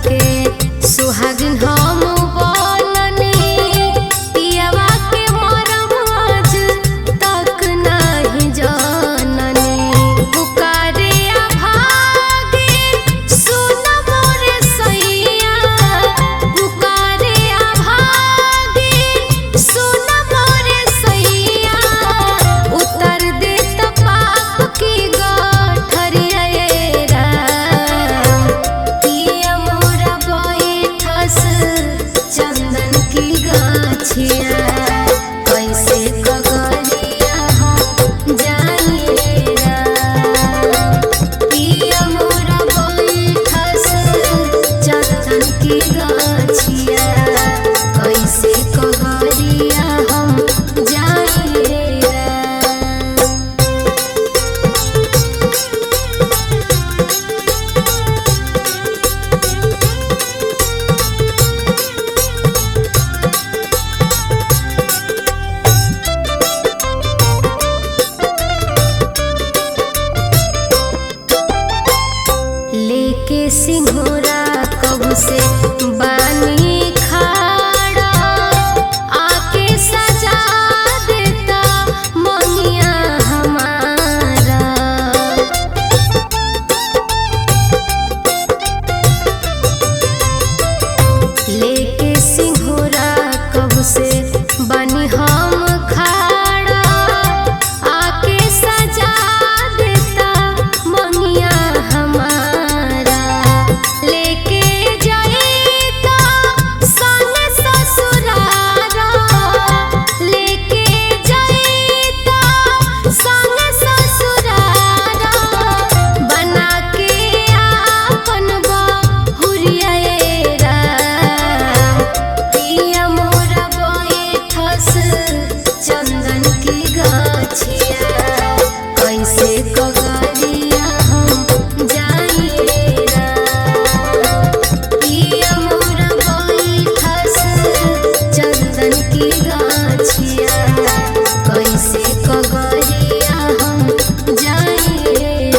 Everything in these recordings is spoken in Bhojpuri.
के सुहागिन हम बोलनी पियवा के मरम आज तक नहीं जाननी पुकारे अभागे सुन मोरे सैया पुकारे अभागे सुन मोरे सैया उतर दे तो पाप की गठरिया पिया मोरा बैठस चंदन की गाछिया कैसे कगरिया हम जाइए पिया मोरा बैठस चंदन की गाछिया कैसे कगरिया हम जाइए लेके सिंघोरा कब से बानी खाड़ा आके सजा देता मनिया हमारा लेके सिंघोरा कब से बानी हम खाड़ा आके सजा देता मनिया हमारा लेके जाएगा संग ससुरारा लेके जाएगा संग ससुरारा बना के आपन बहुरिया पिया मोरा बैठस चंदन की गाछिया कैसे कगरिया हम जाइए पिया मोरा बैठस चंदन की गाछिया कैसे कगरिया हम जाइए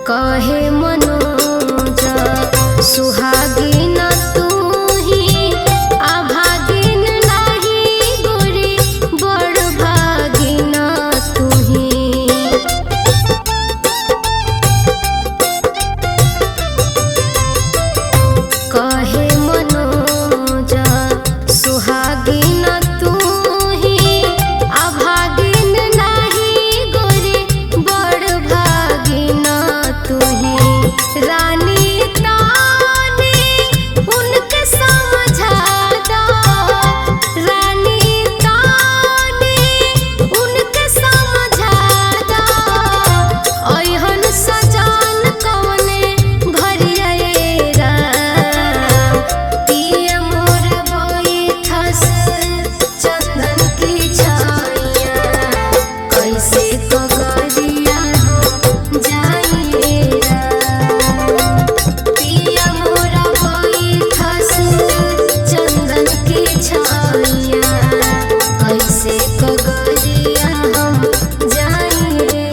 कहे मनोज सुहागिन तू ही अभागिन नहीं गोरी बड़ भागिन तू ही कहे मनोज सुहागिन तू ही अभागिन नहीं गोरी बड़ भागिन तू ही रानी तानी उनके समझा दो रानी तानी उनके समझा दो ओहन सजान कवने घरिया पिया मोरा बैठस चंदन की छाइया कैसे कगरिया हम जाइए पिया मोरा बैठस चंदन की छाइया कैसे कगरिया हम जाइए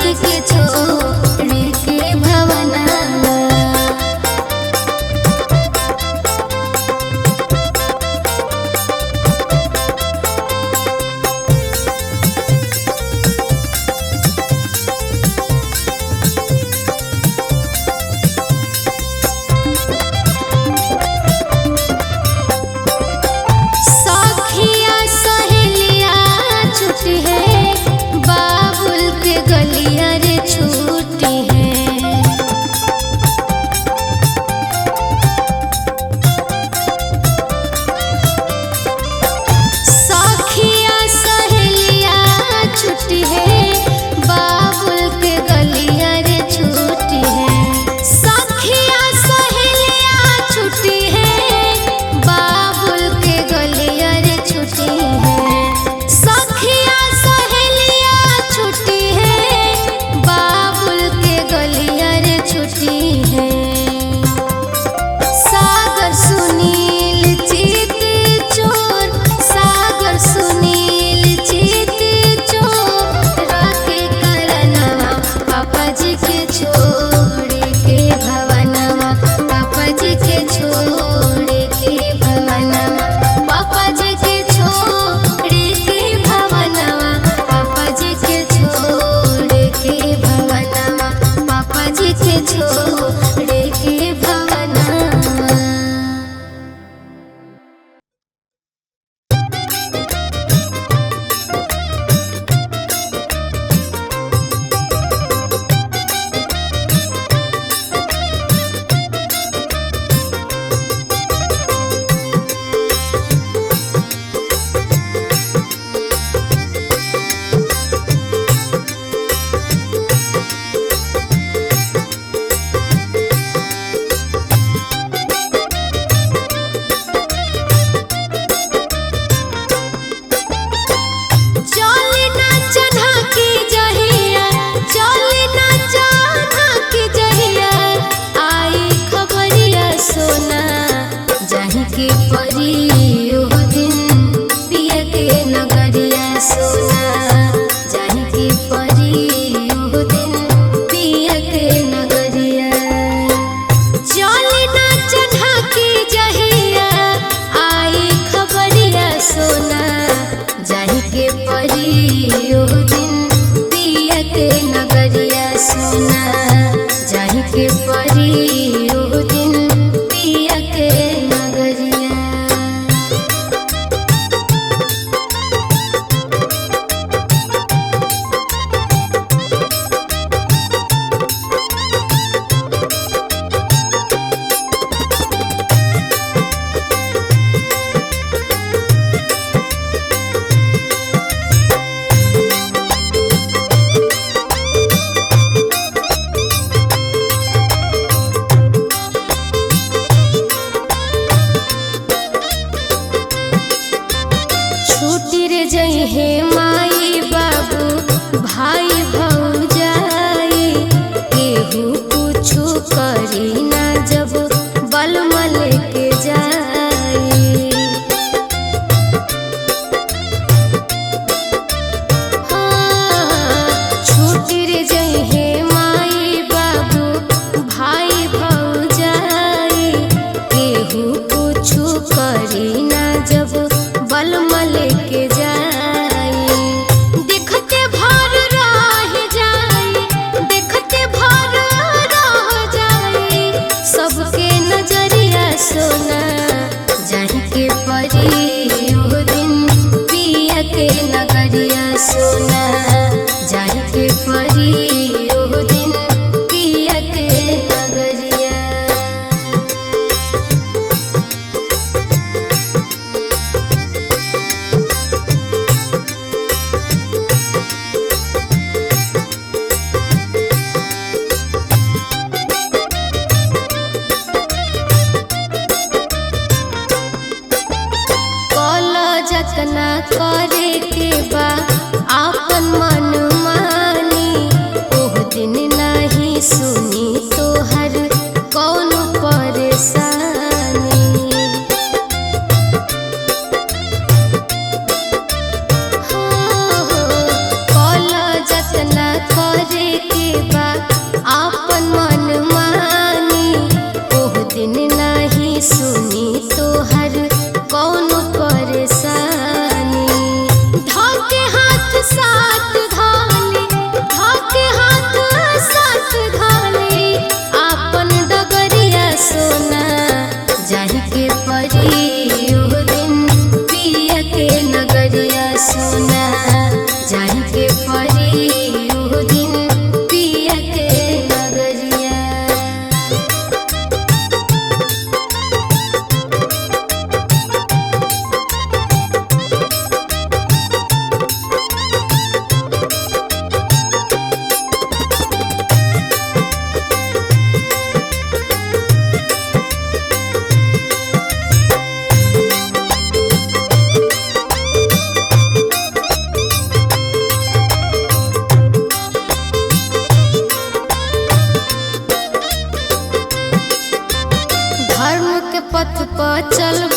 जी के छोड़ के भवनवा। सखिया सहेलिया छुट्टी है, बाबुल के गलिया रे छुट्टी है। सखिया सहेलिया छुट्टी है, बाबुल के गलिया रे छुट्टी है। सखिया सहेलिया छुट्टी है, बाबुल के गलिया रे छुट्टी है। सखिया सहेलिया छुट्टी है, बाबुल के गलिया रे छुट्टी है। सागर सुनील चित चोर, सागर सुनील चित चोर राके करनवा, पापा जी के छोड़ के भवनवा। पापा जी के छोड़ के भवनवा, पापा जी के छोड़ के भवनवा। पापा जी के छोड़ के भवनवा, पापा जी के छोड़ के भवनवा। चले ना चढ़ा के जहिया, चले ना चढ़ा के जहिया, आई खबरिया सोना जाहि के परी ओह दिन पिया के नगरिया। सोना जाहि के परी ओह दिन पिया के नगरिया। चले ना चढ़ा के जहिया, आई खबरिया सोना जाहि के परी ओह दिन पिया के नगरिया। सोना जाहि के परी ओह दिन पिया के नगरिया। पचल